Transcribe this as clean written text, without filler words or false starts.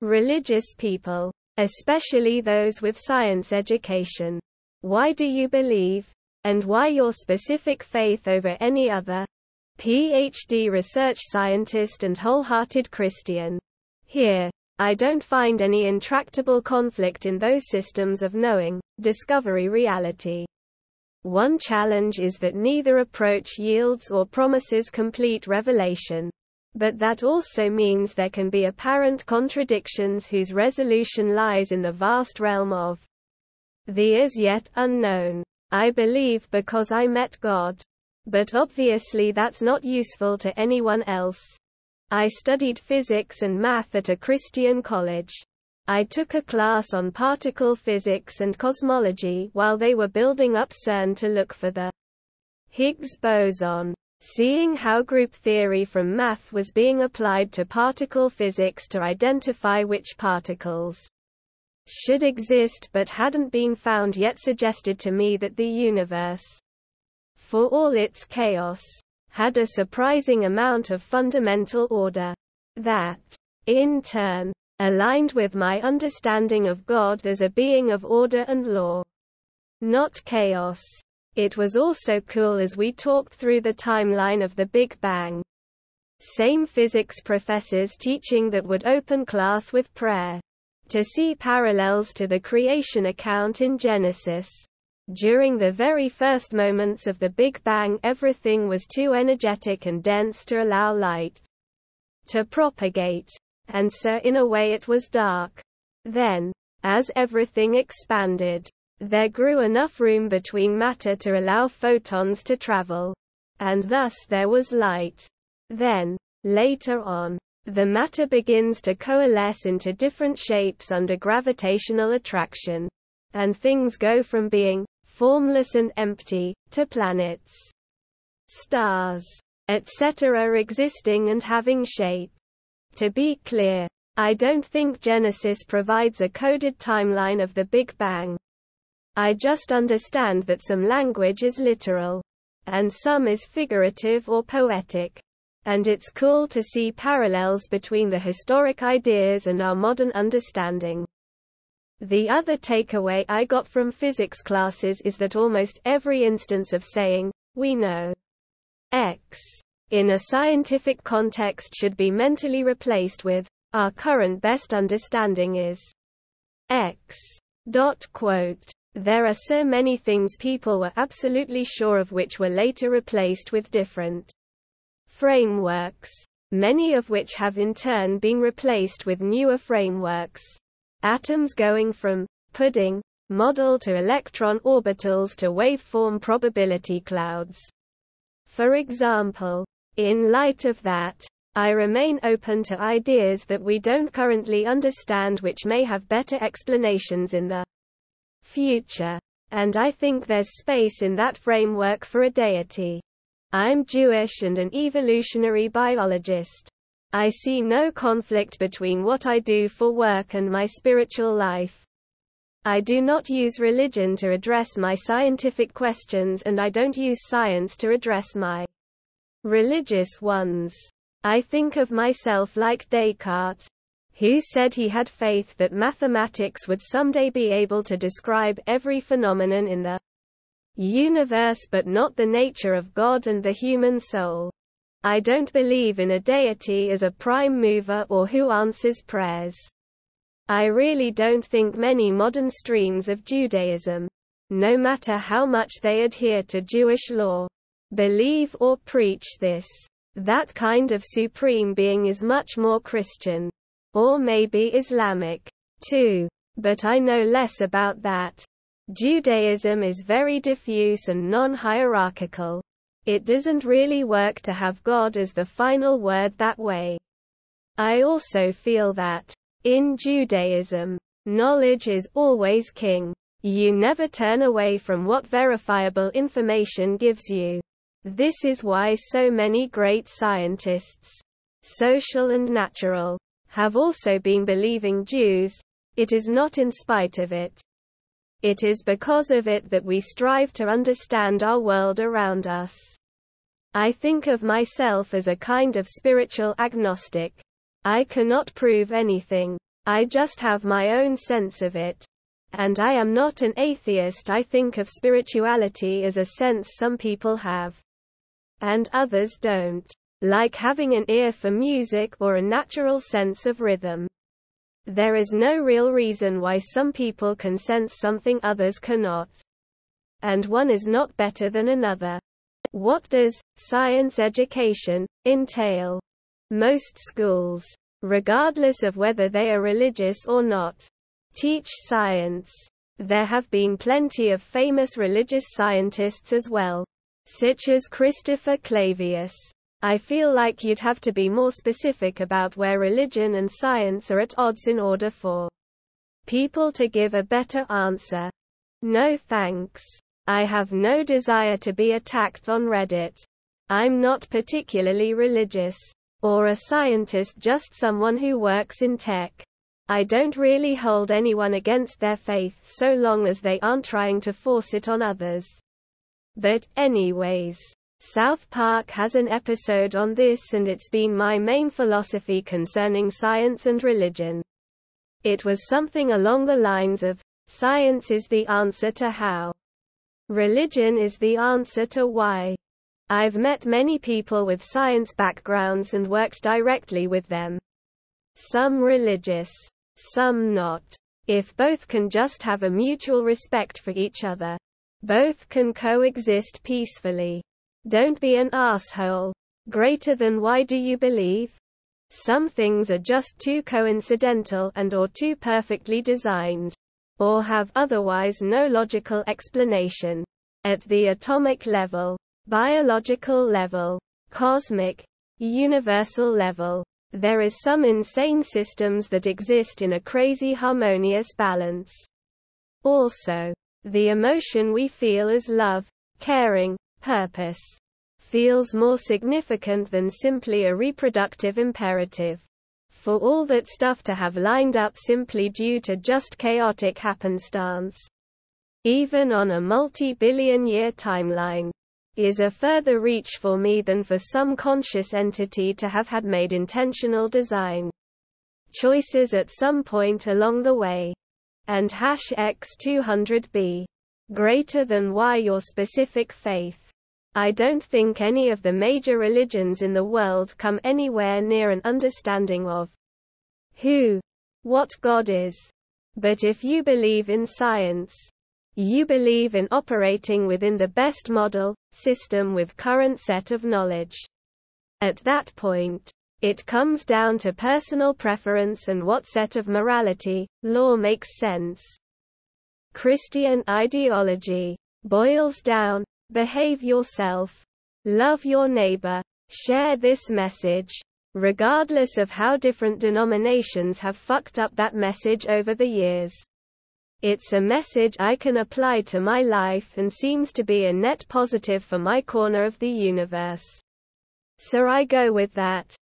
religious people, especially those with science education. Why do you believe? And why your specific faith over any other? PhD research scientist and wholehearted Christian. Here, I don't find any intractable conflict in those systems of knowing, discovery reality. One challenge is that neither approach yields or promises complete revelation. But that also means there can be apparent contradictions whose resolution lies in the vast realm of the as yet unknown. I believe because I met God. But obviously that's not useful to anyone else. I studied physics and math at a Christian college. I took a class on particle physics and cosmology while they were building up CERN to look for the Higgs boson. Seeing how group theory from math was being applied to particle physics to identify which particles should exist but hadn't been found yet suggested to me that the universe, for all its chaos, had a surprising amount of fundamental order. That, in turn, aligned with my understanding of God as a being of order and law, not chaos. It was also cool as we talked through the timeline of the Big Bang. Same physics professors teaching that would open class with prayer. To see parallels to the creation account in Genesis. During the very first moments of the Big Bang, everything was too energetic and dense to allow light to propagate. And so in a way it was dark. Then, as everything expanded, there grew enough room between matter to allow photons to travel. And thus there was light. Then, later on, the matter begins to coalesce into different shapes under gravitational attraction. And things go from being formless and empty, to planets, stars, etc. existing and having shape. To be clear, I don't think Genesis provides a coded timeline of the Big Bang. I just understand that some language is literal, and some is figurative or poetic. And it's cool to see parallels between the historic ideas and our modern understanding. The other takeaway I got from physics classes is that almost every instance of saying, "we know X," in a scientific context should be mentally replaced with, "our current best understanding is X." There are so many things people were absolutely sure of which were later replaced with different frameworks, many of which have in turn been replaced with newer frameworks. Atoms going from pudding model to electron orbitals to waveform probability clouds. For example, in light of that, I remain open to ideas that we don't currently understand which may have better explanations in the future. And I think there's space in that framework for a deity. I'm Jewish and an evolutionary biologist. I see no conflict between what I do for work and my spiritual life. I do not use religion to address my scientific questions, and I don't use science to address my religious ones. I think of myself like Descartes, who said he had faith that mathematics would someday be able to describe every phenomenon in the universe but not the nature of God and the human soul. I don't believe in a deity as a prime mover or who answers prayers. I really don't think many modern streams of Judaism, no matter how much they adhere to Jewish law, believe or preach this. That kind of supreme being is much more Christian. Or maybe Islamic, too. But I know less about that. Judaism is very diffuse and non-hierarchical. It doesn't really work to have God as the final word that way. I also feel that, in Judaism, knowledge is always king. You never turn away from what verifiable information gives you. This is why so many great scientists, social and natural, have also been believing Jews. It is not in spite of it. It is because of it that we strive to understand our world around us. I think of myself as a kind of spiritual agnostic. I cannot prove anything. I just have my own sense of it. And I am not an atheist. I think of spirituality as a sense some people have, and others don't. Like having an ear for music or a natural sense of rhythm. There is no real reason why some people can sense something others cannot. And one is not better than another. What does science education entail? Most schools, regardless of whether they are religious or not, teach science. There have been plenty of famous religious scientists as well, such as Christopher Clavius. I feel like you'd have to be more specific about where religion and science are at odds in order for people to give a better answer. No thanks. I have no desire to be attacked on Reddit. I'm not particularly religious or a scientist, just someone who works in tech. I don't really hold anyone against their faith so long as they aren't trying to force it on others. But anyways, South Park has an episode on this, and it's been my main philosophy concerning science and religion. It was something along the lines of, science is the answer to how. Religion is the answer to why. I've met many people with science backgrounds and worked directly with them. Some religious, some not. If both can just have a mutual respect for each other, both can coexist peacefully. Don't be an asshole. Greater than why do you believe? Some things are just too coincidental and or too perfectly designed, or have otherwise no logical explanation. At the atomic level, biological level, cosmic, universal level, there is some insane systems that exist in a crazy harmonious balance. Also, the emotion we feel as love, caring, purpose, feels more significant than simply a reproductive imperative. For all that stuff to have lined up simply due to just chaotic happenstance, even on a multi-billion-year timeline, is a further reach for me than for some conscious entity to have had made intentional design choices at some point along the way. And #X200B. Greater than why your specific faith. I don't think any of the major religions in the world come anywhere near an understanding of what God is. But if you believe in science, you believe in operating within the best model, system with current set of knowledge. At that point, it comes down to personal preference and what set of morality, law makes sense. Christian ideology boils down, behave yourself, love your neighbor, share this message, regardless of how different denominations have fucked up that message over the years. It's a message I can apply to my life and seems to be a net positive for my corner of the universe. So I go with that.